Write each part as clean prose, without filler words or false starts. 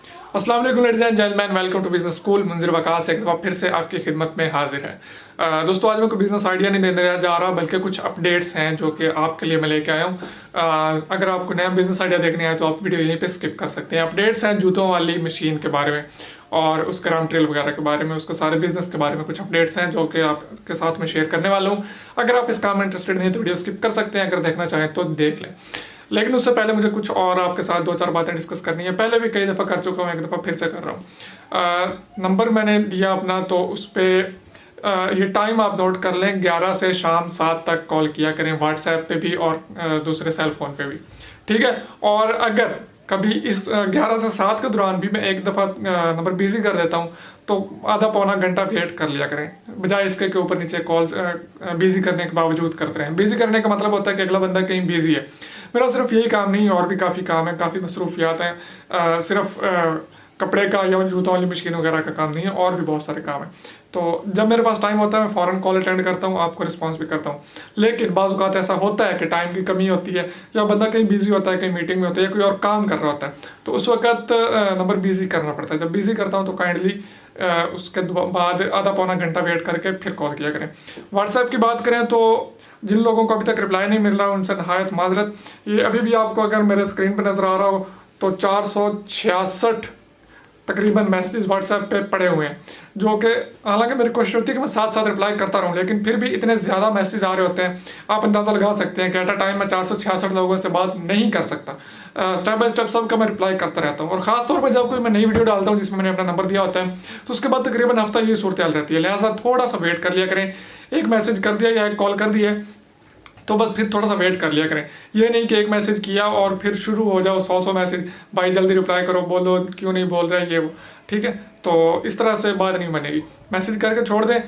अस्सलाम वालेकुम ladies and gentleman, welcome to business school. मुंzirwaqas एक दफ़ा फिर से आपकी खिदमत में हाजिर है। दोस्तों, आज मैं कोई बिजनेस आइडिया नहीं देने जा रहा, बल्कि कुछ अपडेट्स हैं जो कि आपके लिए मैं लेके आया हूँ। अगर आपको नया बिजनेस आइडिया देखने आए तो आप वीडियो यहीं पे स्किप कर सकते हैं। अपडेट्स हैं जूतों वाली मशीन के बारे में और उसके रॉ मटेरियल वगैरह के बारे में, उसके सारे बिजनेस के बारे में कुछ अपडेट्स हैं जो कि आपके साथ में शेयर करने वाला हूँ। अगर आप इस काम में इंटरेस्टेड नहीं तो वीडियो स्किप कर सकते हैं, अगर देखना चाहें तो देख लें। लेकिन उससे पहले मुझे कुछ और आपके साथ 2-4 बातें डिस्कस करनी है। पहले भी कई दफ़ा कर चुका हूँ, एक दफ़ा फिर से कर रहा हूँ। नंबर मैंने दिया अपना, तो उस पर ये टाइम आप नोट कर लें, 11 से शाम 7 तक कॉल किया करें, व्हाट्सएप पे भी और दूसरे सेल फ़ोन पे भी, ठीक है। और अगर कभी इस 11 से 7 के दौरान भी मैं एक दफ़ा नंबर बिजी कर देता हूँ तो आधा पौना घंटा वेट कर लिया करें, बजाय इसके के ऊपर नीचे कॉल्स बिजी करने के बावजूद करते रहें। बिजी करने का मतलब होता है कि अगला बंदा कहीं बिजी है। मेरा सिर्फ यही काम नहीं है, और भी काफ़ी काम है, काफ़ी मसरूफियात हैं। सिर्फ कपड़े का या जूतों वाली मशीन वगैरह का काम नहीं है, और भी बहुत सारे काम हैं। तो जब मेरे पास टाइम होता है मैं फ़ौरन कॉल अटेंड करता हूँ, आपको रिस्पांस भी करता हूँ। लेकिन बाज़ औक़ात ऐसा होता है कि टाइम की कमी होती है, या बंदा कहीं बिजी होता है, कहीं मीटिंग में होता है, या कोई और काम कर रहा होता है, तो उस वक्त नंबर बिजी करना पड़ता है। जब बिजी करता हूँ तो काइंडली उसके बाद आधा पौना घंटा वेट करके फिर कॉल किया करें। व्हाट्सएप की बात करें तो जिन लोगों को अभी तक रिप्लाई नहीं मिल रहा उनसे नहायत माजरत। ये अभी भी आपको अगर मेरे स्क्रीन पर नज़र आ रहा हो तो 466 तकरीबन मैसेज व्हाट्सएप पे पड़े हुए हैं, जो कि हालांकि मेरी कोशिश होती है कि मैं साथ साथ रिप्लाई करता रहूं, लेकिन फिर भी इतने ज़्यादा मैसेज आ रहे होते हैं, आप अंदाज़ा लगा सकते हैं कि एट अ टाइम मैं 466 लोगों से बात नहीं कर सकता। स्टेप बाय स्टेप सबका मैं रिप्लाई करता रहता हूँ। और ख़ास तौर पर जब कोई मैं नई वीडियो डालता हूँ जिसमें मैंने अपना नंबर दिया होता है, तो उसके बाद तकरीबन हफ्ता ये सूरत हाल रहती है। लिहाजा थोड़ा सा वेट कर लिया करें। एक मैसेज कर दिया या एक कॉल कर दिया तो बस फिर थोड़ा सा वेट कर लिया करें। ये नहीं कि एक मैसेज किया और फिर शुरू हो जाओ 100 मैसेज, भाई जल्दी रिप्लाई करो, बोलो क्यों नहीं बोल रहे, ये वो, ठीक है। तो इस तरह से बात नहीं बनेगी। मैसेज करके छोड़ दें,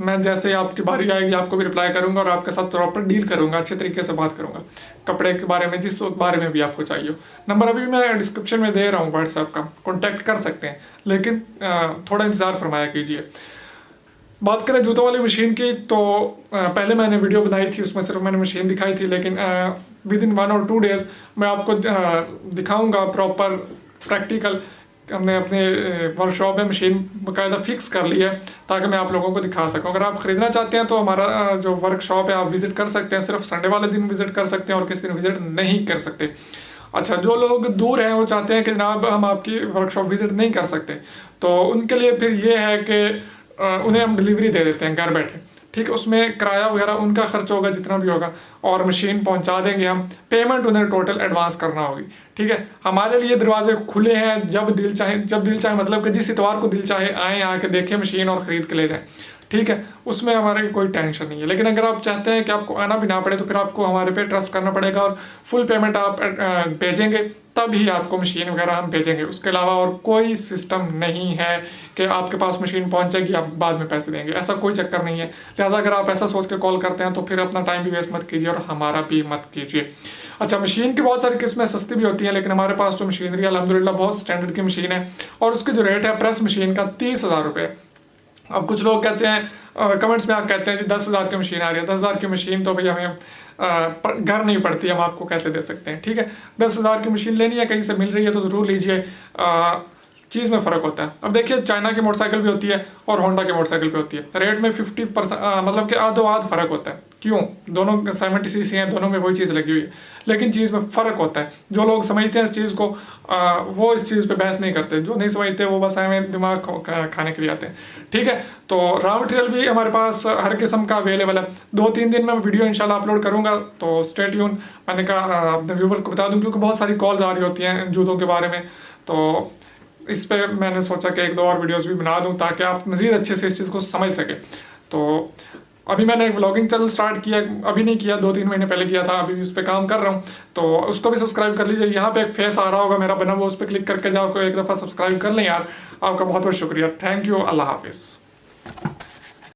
मैं जैसे आपकी बारी आएगी आपको भी रिप्लाई करूंगा और आपके साथ प्रॉपर डील करूंगा, अच्छे तरीके से बात करूंगा, कपड़े के बारे में, जिस बारे में भी आपको चाहिए हो। नंबर अभी मैं डिस्क्रिप्शन में दे रहा हूँ व्हाट्सएप का, कॉन्टैक्ट कर सकते हैं, लेकिन थोड़ा इंतज़ार फरमाया कीजिए। बात करें जूतों वाली मशीन की, तो पहले मैंने वीडियो बनाई थी, उसमें सिर्फ मैंने मशीन दिखाई थी, लेकिन विद इन 1 और 2 डेज़ मैं आपको दिखाऊंगा प्रॉपर प्रैक्टिकल। हमने अपने वर्कशॉप में मशीन बाकायदा फिक्स कर ली है ताकि मैं आप लोगों को दिखा सकूं। अगर आप ख़रीदना चाहते हैं तो हमारा जो वर्कशॉप है आप विज़िट कर सकते हैं। सिर्फ संडे वाले दिन विज़िट कर सकते हैं और किसी दिन विज़िट नहीं कर सकते। अच्छा, जो लोग दूर हैं वो चाहते हैं कि जनाब हम आपकी वर्कशॉप विज़िट नहीं कर सकते, तो उनके लिए फिर ये है कि उन्हें हम डिलीवरी दे देते हैं घर बैठे, ठीक है। उसमें किराया वगैरह उनका खर्च होगा जितना भी होगा, और मशीन पहुंचा देंगे हम। पेमेंट उन्हें टोटल एडवांस करना होगी, ठीक है। हमारे लिए दरवाजे खुले हैं, जब दिल चाहे मतलब कि जिस इतवार को दिल चाहे आएँ, आके देखें मशीन और ख़रीद के ले जाएँ, ठीक है। उसमें हमारे कोई टेंशन नहीं है। लेकिन अगर आप चाहते हैं कि आपको आना भी ना पड़े तो फिर आपको हमारे पे ट्रस्ट करना पड़ेगा और फुल पेमेंट आप भेजेंगे, तब ही आपको मशीन वगैरह हम भेजेंगे। उसके अलावा और कोई सिस्टम नहीं है कि आपके पास मशीन पहुंचेगी आप बाद में पैसे देंगे, ऐसा कोई चक्कर नहीं है। लिहाजा अगर आप ऐसा सोच के कॉल करते हैं तो फिर अपना टाइम भी वेस्ट मत कीजिए और हमारा भी मत कीजिए। अच्छा, मशीन की बहुत सारी किस्में सस्ती भी होती हैं, लेकिन हमारे पास जो मशीनरी अल्हम्दुलिल्लाह बहुत स्टैंडर्ड की मशीन है, और उसकी जो रेट है प्रेस मशीन का 30,000 रुपये। अब कुछ लोग कहते हैं कमेंट्स में, आप कहते हैं कि 10,000 की मशीन आ रही है। 10,000 की मशीन तो भाई हमें घर नहीं पड़ती, हम आपको कैसे दे सकते हैं, ठीक है। 10,000 की मशीन लेनी है, कहीं से मिल रही है तो ज़रूर लीजिए। चीज़ में फ़र्क होता है। अब देखिए, चाइना की मोटरसाइकिल भी होती है और होंडा की मोटरसाइकिल भी होती है, रेट में 50% मतलब कि आधो आध फ़र्क होता है। क्यों? दोनों 70 सीसी हैं, दोनों में वही चीज़ लगी हुई है, लेकिन चीज़ में फ़र्क होता है। जो लोग समझते हैं इस चीज़ को वो इस चीज़ पे बहस नहीं करते, जो नहीं समझते वो बस हमें दिमाग खाने के लिए आते हैं, ठीक है। तो रॉ मटेरियल भी हमारे पास हर किस्म का अवेलेबल है। 2-3 दिन में वीडियो इंशाल्लाह अपलोड करूँगा, तो स्टे ट्यून। मैंने कहा अपने व्यूवर्स को बता दूँ, क्योंकि बहुत सारी कॉल्स आ रही होती हैं जूतों के बारे में, तो इस पे मैंने सोचा कि 1-2 और वीडियोस भी बना दूं ताकि आप मज़ीद अच्छे से इस चीज़ को समझ सकें। तो अभी मैंने एक व्लॉगिंग चैनल स्टार्ट किया, अभी नहीं किया, 2-3 महीने पहले किया था, अभी उस पर काम कर रहा हूँ, तो उसको भी सब्सक्राइब कर लीजिए। यहाँ पे एक फेस आ रहा होगा मेरा बना, वो उस पर क्लिक करके जाओ, एक दफ़ा सब्सक्राइब कर लें यार। आपका बहुत बहुत शुक्रिया, थैंक यू, अल्लाह हाफिज़।